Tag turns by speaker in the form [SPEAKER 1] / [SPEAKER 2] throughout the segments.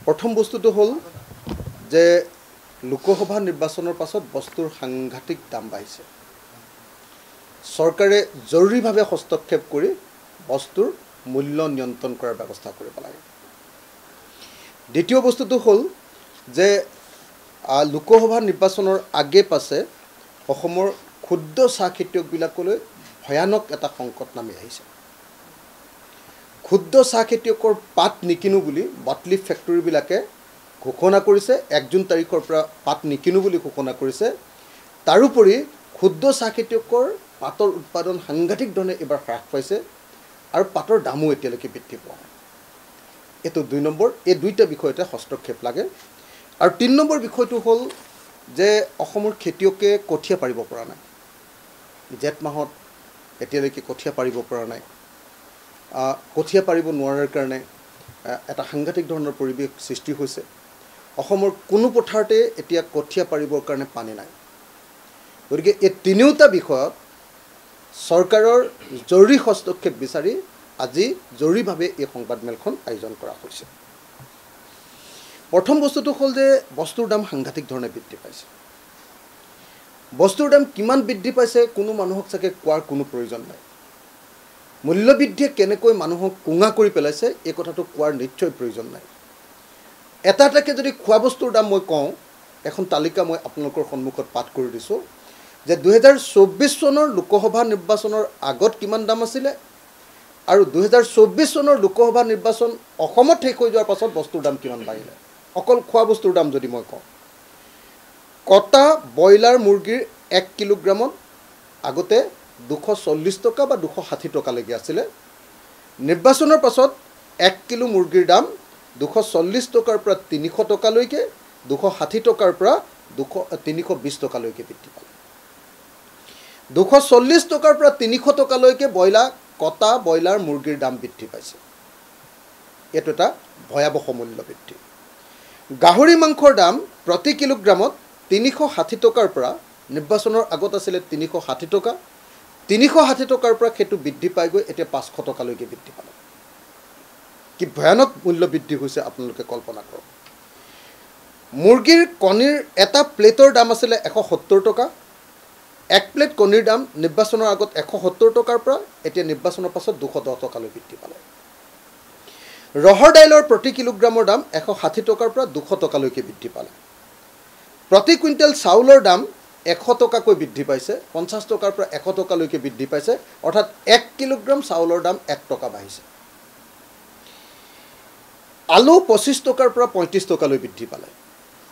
[SPEAKER 1] প্ৰথম বস্তুটো হ'ল যে লোকসভা নিৰ্বাচনৰ পাছত বস্তুৰ সাংঘাতিক দাম বাঢ়িছে। চৰকাৰে জৰুৰীভাৱে হস্তক্ষেপ কৰি বস্তুৰ মূল্য নিয়ন্ত্ৰণ কৰাৰ ব্যৱস্থা কৰিব লাগে। দ্বিতীয় বস্তুটো হ'ল যে লোকসভা নিৰ্বাচনৰ আগে পাছে অসমৰ ক্ষুদ্ৰ চাহ খেতিয়কবিলাকলৈ ভয়ানক এটা সংকট নামি আহিছে। ক্ষুদ্ৰ চাহ খেতিয়কৰ পাত নিকিনো বুলি বাটলি ফেক্টৰীবিলাকে ঘোষণা কৰিছে। 1 জুন তাৰিখৰ পৰা পাত নিকিনো বুলি ঘোষণা কৰিছে। তাৰোপৰি ক্ষুদ্ৰ চাহ খেতিয়কৰ পাতৰ উৎপাদন সাংঘাতিক ধৰণে এবাৰ হ্ৰাস পাইছে আৰু পাতৰ দামো এতিয়ালৈকে বৃদ্ধি পোৱা নাই। এইটো 2 নম্বৰ। এই দুইটা বিষয়তে হস্তক্ষেপ লাগে। আৰু 3 নম্বৰ বিষয়টো হ'ল যে অসমৰ খেতিয়কে কঠীয়া পাৰিব পৰা নাই। জেঠ মাহত এতিয়ালৈকে কঠীয়া পাৰিব পৰা নাই। কঠীয়া পাৰিব নোৱাৰাৰ কাৰণে এটা সাংঘাতিক ধৰণৰ পৰিৱেশ সৃষ্টি হৈছে। অসমৰ কোনো পথাৰতে এতিয়া কঠীয়া পাৰিবৰ কাৰণে পানী নাই। গতিকে এই তিনিওটা বিষয়ত চৰকাৰৰ জৰুৰী হস্তক্ষেপ বিচাৰি আজি জৰুৰীভাৱে এই সংবাদমেলখন আয়োজন কৰা হৈছে। প্ৰথম বস্তুটো হ'ল যে বস্তুৰ দাম সাংঘাতিক ধৰণে বৃদ্ধি পাইছে। বস্তুৰ দাম কিমান বৃদ্ধি পাইছে কোনো মানুহক চাগে কোৱাৰ কোনো প্ৰয়োজন নাই। মূল্যবৃদ্ধিয়ে কেনেকৈ মানুহক কোঙা কৰি পেলাইছে এই কথাটো কোৱাৰ নিশ্চয় প্ৰয়োজন নাই। এটা এটাকৈ যদি খোৱা বস্তুৰ দাম মই কওঁ, এখন তালিকা মই আপোনালোকৰ সন্মুখত পাঠ কৰি দিছোঁ যে 2024 চনৰ লোকসভা নিৰ্বাচনৰ আগত কিমান দাম আছিলে আৰু 2024 চনৰ লোকসভা নিৰ্বাচন অসমত শেষ হৈ যোৱাৰ পাছত বস্তুৰ দাম কিমান বাঢ়িলে। অকল খোৱা বস্তুৰ দাম যদি মই কওঁ, কটা ব্ৰইলাৰ মুৰ্গীৰ 1 কিলোগ্ৰামত আগতে 240 টকা বা 260 টকালৈকে আছিলে। নিৰ্বাচনৰ পাছত 1 কিলো মুৰ্গীৰ দাম 240 টকাৰ পৰা 300 টকালৈকে, 260 টকাৰ পৰা 320 টকালৈকে বৃদ্ধি পালে। 240 টকাৰ পৰা 300 টকালৈকে কটা ব্ৰইলাৰ মুৰ্গীৰ দাম বৃদ্ধি পাইছে। এইটো এটা ভয়াৱহ মূল্য বৃদ্ধি। গাহৰি মাংসৰ দাম প্ৰতি কিলোগ্ৰামত 360 টকাৰ পৰা নিৰ্বাচনৰ আগত আছিলে 360 টকা, 360 টকাৰ পৰা সেইটো বৃদ্ধি পাই গৈ এতিয়া 500 টকালৈকে বৃদ্ধি পালে। কি ভয়ানক মূল্য বৃদ্ধি হৈছে আপোনালোকে কল্পনা কৰক। মুৰ্গীৰ কণীৰ এটা প্লেটৰ দাম আছিলে 170 টকা। 1 প্লেট কণীৰ দাম নিৰ্বাচনৰ আগত 170 টকাৰ পৰা এতিয়া নিৰ্বাচনৰ পাছত 210 টকালৈ বৃদ্ধি পালে। ৰহৰ দাইলৰ প্ৰতি কিলোগ্ৰামৰ দাম 160 টকাৰ পৰা 200 টকালৈকে বৃদ্ধি পালে। প্ৰতি কুইণ্টেল চাউলৰ দাম 100 টকাকৈ বৃদ্ধি পাইছে, 50 টকাৰ পৰা 100 টকালৈকে বৃদ্ধি পাইছে। অৰ্থাৎ 1 কিলোগ্ৰাম চাউলৰ দাম 1 টকা বাঢ়িছে। আলু 25 টকাৰ পৰা 35 টকালৈ বৃদ্ধি পালে।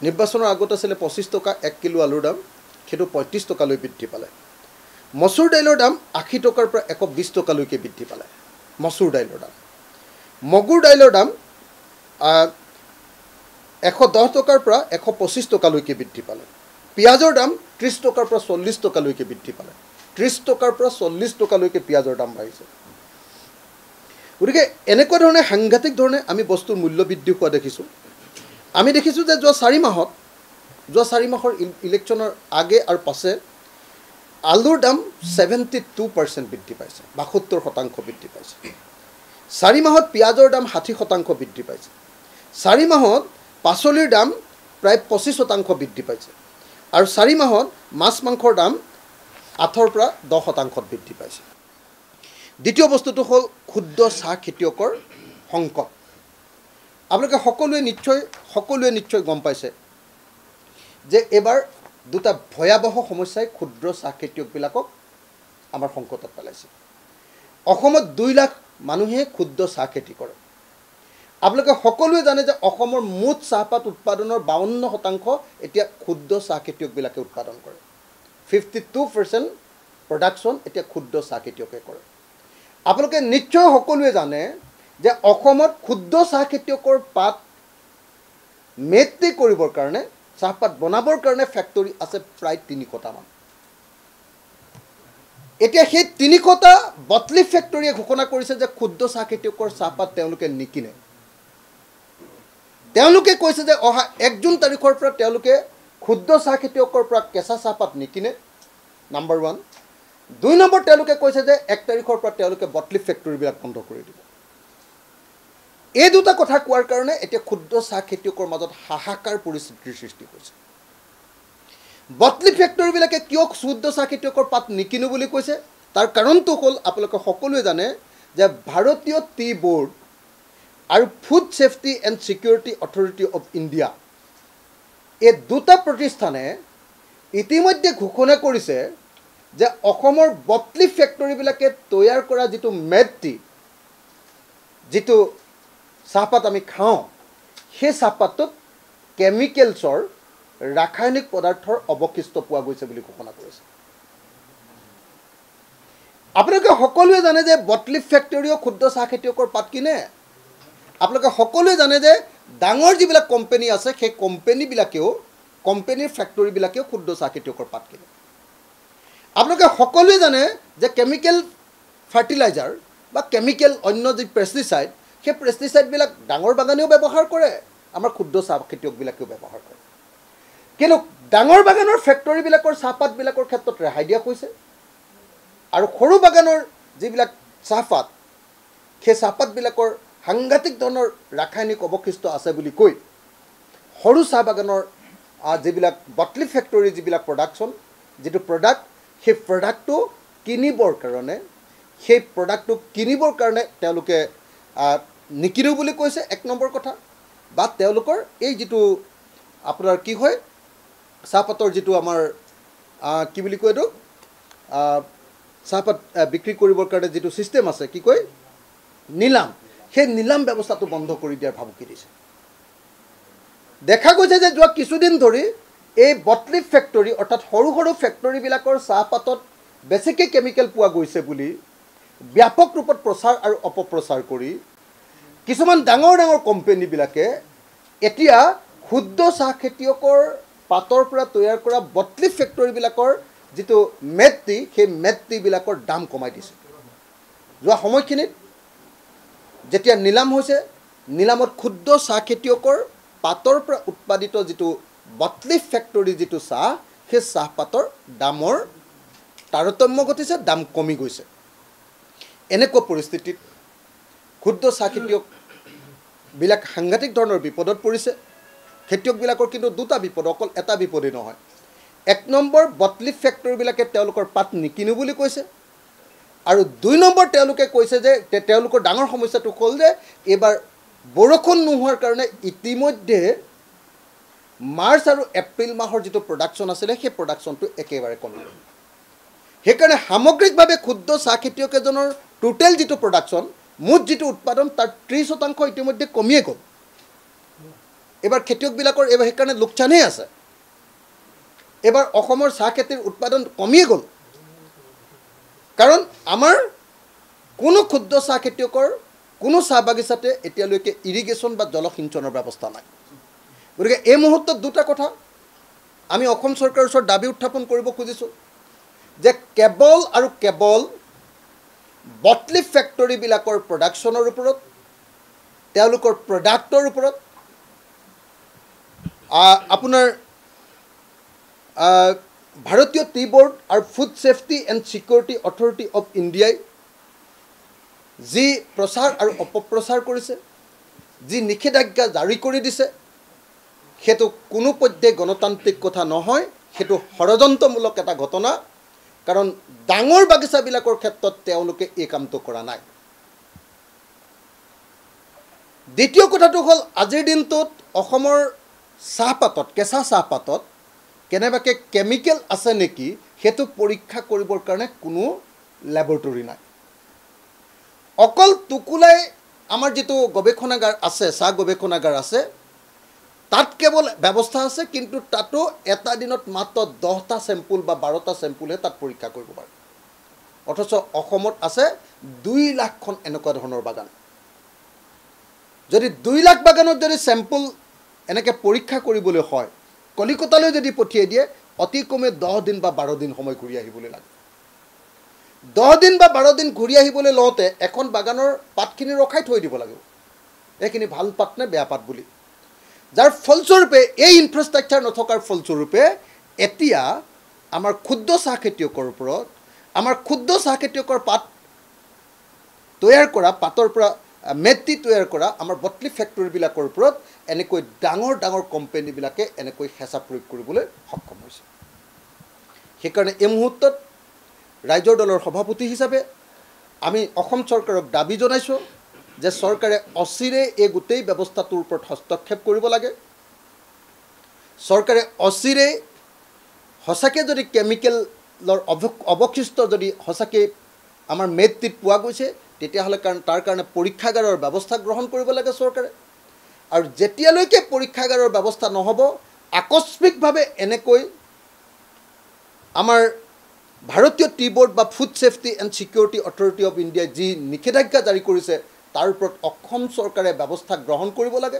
[SPEAKER 1] নিৰ্বাচনৰ আগত আছিলে 25 টকা 1 কিলো আলুৰ দাম, সেইটো 35 টকালৈ বৃদ্ধি পালে। মচুৰ দাইলৰ দাম 80 টকাৰ পৰা 120 টকালৈকে বৃদ্ধি পালে। মচুৰ দাইলৰ দাম। মগুৰ দাইলৰ দাম 110 টকাৰ পৰা 125 টকালৈকে বৃদ্ধি পালে। পিঁয়াজৰ দাম 30 টকাৰ পৰা 40 টকালৈকে বৃদ্ধি পালে। 30 টকাৰ পৰা 40 টকালৈকে পিঁয়াজৰ দাম বাঢ়িছে। গতিকে এনেকুৱা ধৰণে সাংঘাতিক ধৰণে আমি বস্তুৰ মূল্য বৃদ্ধি হোৱা দেখিছোঁ। আমি দেখিছোঁ যে যোৱা 4 মাহৰ ইলেকশ্যনৰ আগে আৰু পাছে আলুৰ দাম 72% বৃদ্ধি পাইছে, 72% বৃদ্ধি পাইছে। 4 মাহত পিঁয়াজৰ দাম 60% বৃদ্ধি পাইছে। 4 মাহত পাচলিৰ দাম প্ৰায় 25% বৃদ্ধি পাইছে। আৰু 4 মাহত মাছ মাংসৰ দাম 8ৰ পৰা 10% বৃদ্ধি পাইছে। দ্বিতীয় বস্তুটো হ'ল ক্ষুদ্ৰ চাহ খেতিয়কৰ সংকট। আপোনালোকে সকলোৱে নিশ্চয় গম পাইছে যে এইবাৰ দুটা ভয়াৱহ সমস্যাই ক্ষুদ্ৰ চাহ খেতিয়কবিলাকক আমাৰ সংকটত পেলাইছে। অসমত 2 লাখ মানুহে ক্ষুদ্ৰ চাহ খেতি কৰে। আপোনালোকে সকলোৱে জানে যে অসমৰ মুঠ চাহপাত উৎপাদনৰ 52% এতিয়া ক্ষুদ্ৰ চাহ খেতিয়কবিলাকে উৎপাদন কৰে। 52% প্ৰডাকশ্যন এতিয়া ক্ষুদ্ৰ চাহ খেতিয়কে কৰে। আপোনালোকে নিশ্চয় সকলোৱে জানে যে অসমত ক্ষুদ্ৰ চাহ খেতিয়কৰ পাত মেট্ৰি কৰিবৰ কাৰণে, চাহপাত বনাবৰ কাৰণে ফেক্টৰী আছে প্ৰায় 300টামান। এতিয়া সেই 300টা বাটলি ফেক্টৰীয়ে ঘোষণা কৰিছে যে ক্ষুদ্ৰ চাহ খেতিয়কৰ চাহপাত তেওঁলোকে নিকিনে। তেওঁলোকে কৈছে যে অহা 1 জুন তাৰিখৰ পৰা তেওঁলোকে ক্ষুদ্ৰ চাহ খেতিয়কৰ পৰা কেঁচা চাহপাত নিকিনে, নাম্বাৰ 1। 2 নম্বৰ, তেওঁলোকে কৈছে যে 1 তাৰিখৰ পৰা তেওঁলোকে বাটলি ফেক্টৰীবিলাক বন্ধ কৰি দিব। এই দুটা কথা কোৱাৰ কাৰণে এতিয়া ক্ষুদ্ৰ চাহ খেতিয়কৰ মাজত হাহাকাৰ পৰিস্থিতিৰ সৃষ্টি হৈছে। বটলি ফেক্টৰীবিলাকে কিয় ক্ষুদ্ৰ চাহ খেতিয়কৰ পাত নিকিনো বুলি কৈছে, তাৰ কাৰণটো হ'ল আপোনালোকে সকলোৱে জানে যে ভাৰতীয় টি বোৰ্ড আৰু food safety and security authority of India এই দুটা প্ৰতিষ্ঠানে ইতিমধ্যে ঘোষণা কৰিছে যে অসমৰ বটলি ফেক্টৰীবিলাকে তৈয়াৰ কৰা যিটো মেড টি, যিটো চাহপাত আমি খাওঁ, সেই চাহপাতটোত কেমিকেলছৰ ৰাসায়নিক পদাৰ্থৰ অৱশিষ্ট পোৱা গৈছে বুলি ঘোষণা কৰিছে। আপোনালোকে সকলোৱে জানে যে বটলি ফেক্টৰীও ক্ষুদ্ৰ চাহ খেতিয়কৰ পাত কিনে। আপোনালোকে সকলোৱে জানে যে ডাঙৰ যিবিলাক কোম্পানী আছে সেই কোম্পানীৰ ফেক্টৰীবিলাকেও ক্ষুদ্ৰ চাহ খেতিয়কৰ পাত কিনে। আপোনালোকে সকলোৱে জানে যে কেমিকেল ফাৰ্টিলাইজাৰ বা কেমিকেল অন্য যি পেষ্টিচাইড, সেই পেষ্টিচাইডবিলাক ডাঙৰ বাগানেও ব্যৱহাৰ কৰে, আমাৰ ক্ষুদ্ৰ চাহ খেতিয়কবিলাকেও ব্যৱহাৰ কৰে। কিন্তু ডাঙৰ বাগানৰ ফেক্টৰীবিলাকৰ চাহপাতবিলাকৰ ক্ষেত্ৰত ৰেহাই দিয়া হৈছে আৰু সৰু বাগানৰ যিবিলাক চাহপাত, সেই চাহপাতবিলাকৰ সাংঘাতিক ধৰণৰ ৰাসায়নিক অৱশিষ্ট আছে বুলি কৈ সৰু চাহ বাগানৰ যিবিলাক বটলি ফেক্টৰীৰ যিবিলাক যিটো প্ৰডাক্ট, সেই প্ৰডাক্টটো কিনিবৰ কাৰণে তেওঁলোকে নিকিনো বুলি কৈছে, এক নম্বৰ কথা। বা তেওঁলোকৰ এই যিটো আপোনাৰ কি হয়, চাহপাতৰ যিটো আমাৰ কি বুলি কয় এইটো, চাহপাত বিক্ৰী কৰিবৰ কাৰণে যিটো ছিষ্টেম আছে, কি কয়, নিলাম, সেই নিলাম ব্যৱস্থাটো বন্ধ কৰি দিয়াৰ ভাবুকি দিছে। দেখা গৈছে যে যোৱা কিছুদিন ধৰি এই বটলি ফেক্টৰী অৰ্থাৎ সৰু সৰু ফেক্টৰীবিলাকৰ চাহপাতত বেছিকৈ কেমিকেল পোৱা গৈছে বুলি ব্যাপক ৰূপত প্ৰচাৰ আৰু অপপ্ৰচাৰ কৰি কিছুমান ডাঙৰ ডাঙৰ কোম্পানীবিলাকে এতিয়া ক্ষুদ্ৰ চাহ খেতিয়কৰ পাতৰ পৰা তৈয়াৰ কৰা বটলি ফেক্টৰীবিলাকৰ যিটো মেড টি, সেই মেড টিবিলাকৰ দাম কমাই দিছে। যোৱা সময়খিনিত যেতিয়া নিলাম হৈছে, নিলামত ক্ষুদ্ৰ চাহ খেতিয়কৰ পাতৰ পৰা উৎপাদিত যিটো বটলি ফেক্টৰী যিটো চাহ, সেই চাহপাতৰ দামৰ তাৰতম্য ঘটিছে, দাম কমি গৈছে। এনেকুৱা পৰিস্থিতিত ক্ষুদ্ৰ চাহ খেতিয়কবিলাক সাংঘাতিক ধৰণৰ বিপদত পৰিছে। খেতিয়কবিলাকৰ কিন্তু দুটা বিপদ, অকল এটা বিপদেই নহয়। এক নম্বৰ, বটলি ফেক্টৰীবিলাকে তেওঁলোকৰ পাত নিকিনো বুলি কৈছে, আৰু দুই নম্বৰ তেওঁলোকে কৈছে যে তেওঁলোকৰ ডাঙৰ সমস্যাটো হ'ল যে এইবাৰ বৰষুণ নোহোৱাৰ কাৰণে ইতিমধ্যে মাৰ্চ আৰু এপ্ৰিল মাহৰ যিটো প্ৰডাকশ্যন আছিলে, সেই প্ৰডাকশ্যনটো একেবাৰে কমি গ'ল। সেইকাৰণে সামগ্ৰিকভাৱে ক্ষুদ্ৰ চাহ খেতিয়ক এজনৰ টোটেল যিটো প্ৰডাকশ্যন, মুঠ যিটো উৎপাদন, তাৰ 30% ইতিমধ্যে কমিয়ে গ'ল। এইবাৰ খেতিয়কবিলাকৰ সেইকাৰণে লোকচানেই আছে। এইবাৰ অসমৰ চাহ খেতিৰ উৎপাদন কমিয়ে গ'ল, কাৰণ আমাৰ কোনো ক্ষুদ্ৰ চাহ খেতিয়কৰ কোনো চাহ বাগিচাতে এতিয়ালৈকে ইৰিগেশ্যন বা জলসিঞ্চনৰ ব্যৱস্থা নাই। গতিকে এই মুহূৰ্তত দুটা কথা আমি অসম চৰকাৰৰ ওচৰত দাবী উত্থাপন কৰিব খুজিছোঁ যে কেৱল আৰু কেৱল বটলি ফেক্টৰীবিলাকৰ প্ৰডাকশ্যনৰ ওপৰত, তেওঁলোকৰ প্ৰডাক্টৰ ওপৰত আপোনাৰ ভাৰতীয় টি বোৰ্ড আৰু food safety and security authority of ইণ্ডিয়াই যি প্ৰচাৰ আৰু অপপ্ৰচাৰ কৰিছে, যি নিষেধাজ্ঞা জাৰি কৰি দিছে, সেইটো কোনোপধ্যে গণতান্ত্ৰিক কথা নহয়, সেইটো ষড়যন্ত্ৰমূলক এটা ঘটনা। কাৰণ ডাঙৰ বাগিচাবিলাকৰ ক্ষেত্ৰত তেওঁলোকে এই কামটো কৰা নাই। দ্বিতীয় কথাটো হ'ল, আজিৰ দিনটোত অসমৰ চাহপাতত, কেঁচা চাহপাতত কেনেবাকৈ কেমিকেল আছে নেকি সেইটো পৰীক্ষা কৰিবৰ কাৰণে কোনো লেবৰেটৰী নাই। অকল টুকুলাই আমাৰ যিটো গৱেষণাগাৰ আছে, চাহ গৱেষণাগাৰ আছে, তাত কেৱল ব্যৱস্থা আছে, কিন্তু তাতো এটা দিনত মাত্ৰ 10টা চেম্পুল বা 12টা চেম্পুলহে তাত পৰীক্ষা কৰিব পাৰে। অথচ অসমত আছে 2 লাখখন এনেকুৱা ধৰণৰ বাগান। যদি 2 লাখ বাগানত যদি চেম্পুল এনেকৈ পৰীক্ষা কৰিবলৈ হয়, কলিকতালৈ যদি পঠিয়াই দিয়ে, অতি কমে 10 দিন বা 12 দিন সময় ঘূৰি আহিবলৈ লাগে। 10 দিন বা 12 দিন ঘূৰি আহিবলৈ লওঁতে এখন বাগানৰ পাতখিনি ৰখাই থৈ দিব লাগিব, এইখিনি ভাল পাত নে বেয়া পাত বুলি। যাৰ ফলস্বৰূপে এই ইনফ্ৰাষ্ট্ৰাকচাৰ নথকাৰ ফলস্বৰূপে এতিয়া আমাৰ ক্ষুদ্ৰ চাহ খেতিয়কৰ ওপৰত, আমাৰ ক্ষুদ্ৰ চাহ খেতিয়কৰ পাত তৈয়াৰ কৰা, পাতৰ পৰা মেট্টি তৈয়াৰ কৰা আমাৰ বটলি ফেক্টৰীবিলাকৰ ওপৰত এনেকৈ ডাঙৰ ডাঙৰ কোম্পানীবিলাকে এনেকৈ হেঁচা প্ৰয়োগ কৰিবলৈ সক্ষম হৈছে। সেইকাৰণে এই মুহূৰ্তত ৰাইজৰ দলৰ সভাপতি হিচাপে আমি অসম চৰকাৰক দাবী জনাইছোঁ যে চৰকাৰে অচিৰে এই গোটেই ব্যৱস্থাটোৰ ওপৰত হস্তক্ষেপ কৰিব লাগে। চৰকাৰে অচিৰে সঁচাকৈ যদি কেমিকেলৰ অৱশিষ্ট যদি সঁচাকৈ আমাৰ মেট্টিত পোৱা গৈছে তেতিয়াহ'লে তাৰ কাৰণে পৰীক্ষাগাৰৰ ব্যৱস্থা গ্ৰহণ কৰিব লাগে চৰকাৰে। আৰু যেতিয়ালৈকে পৰীক্ষাগাৰৰ ব্যৱস্থা নহ'ব আকস্মিকভাৱে এনেকৈ আমাৰ ভাৰতীয় টি বোৰ্ড বা food safety and security authority of ইণ্ডিয়াই যি নিষেধাজ্ঞা জাৰি কৰিছে তাৰ ওপৰত অসম চৰকাৰে ব্যৱস্থা গ্ৰহণ কৰিব লাগে।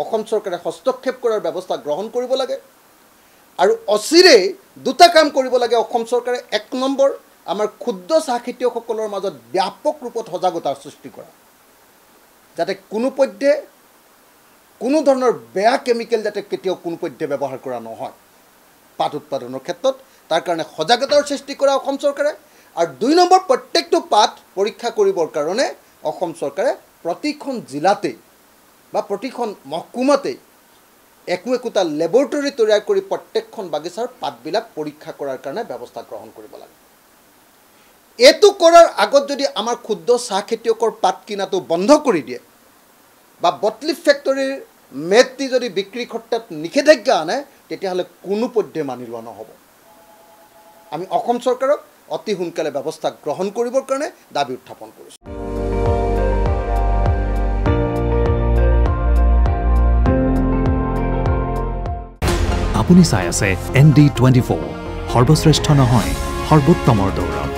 [SPEAKER 1] অসম চৰকাৰে হস্তক্ষেপ কৰাৰ ব্যৱস্থা গ্ৰহণ কৰিব লাগে। আৰু অচিৰে দুটা কাম কৰিব লাগে অসম চৰকাৰে। ১ নম্বৰ, আমাৰ ক্ষুদ্ৰ চাহ খেতিয়কসকলৰ মাজত ব্যাপক ৰূপত সজাগতাৰ সৃষ্টি কৰা, যাতে কোনোপধ্যে কোনো ধৰণৰ বেয়া কেমিকেল যাতে কেতিয়াও কোনোপধ্যে ব্যৱহাৰ কৰা নহয় পাত উৎপাদনৰ ক্ষেত্ৰত, তাৰ কাৰণে সজাগতাৰ সৃষ্টি কৰা অসম চৰকাৰে। আৰু ২ নম্বৰ, প্ৰত্যেকটো পাত পৰীক্ষা কৰিবৰ কাৰণে অসম চৰকাৰে প্ৰতিখন জিলাতেই বা প্ৰতিখন মহকুমাতেই একোটা লেবৰেটৰী তৈয়াৰ কৰি প্ৰত্যেকখন বাগিচাৰ পাতবিলাক পৰীক্ষা কৰাৰ কাৰণে ব্যৱস্থা গ্ৰহণ কৰিব লাগে। এইটো কৰাৰ আগত যদি আমাৰ ক্ষুদ্ৰ চাহ খেতিয়কৰ পাত কিনাটো বন্ধ কৰি দিয়ে বা বটলি ফেক্টৰীৰ মেট্টি যদি বিক্ৰীৰ ক্ষেত্ৰত নিষেধাজ্ঞা আনে তেতিয়াহ'লে কোনোপধ্যে মানি লোৱা নহ'ব। আমি অসম চৰকাৰক অতি সোনকালে ব্যৱস্থা গ্ৰহণ কৰিবৰ কাৰণে দাবী উত্থাপন কৰিছোঁ।
[SPEAKER 2] আপুনি চাই আছে ND24, সৰ্বশ্ৰেষ্ঠ নহয় সৰ্বোত্তমৰ দৌৰ।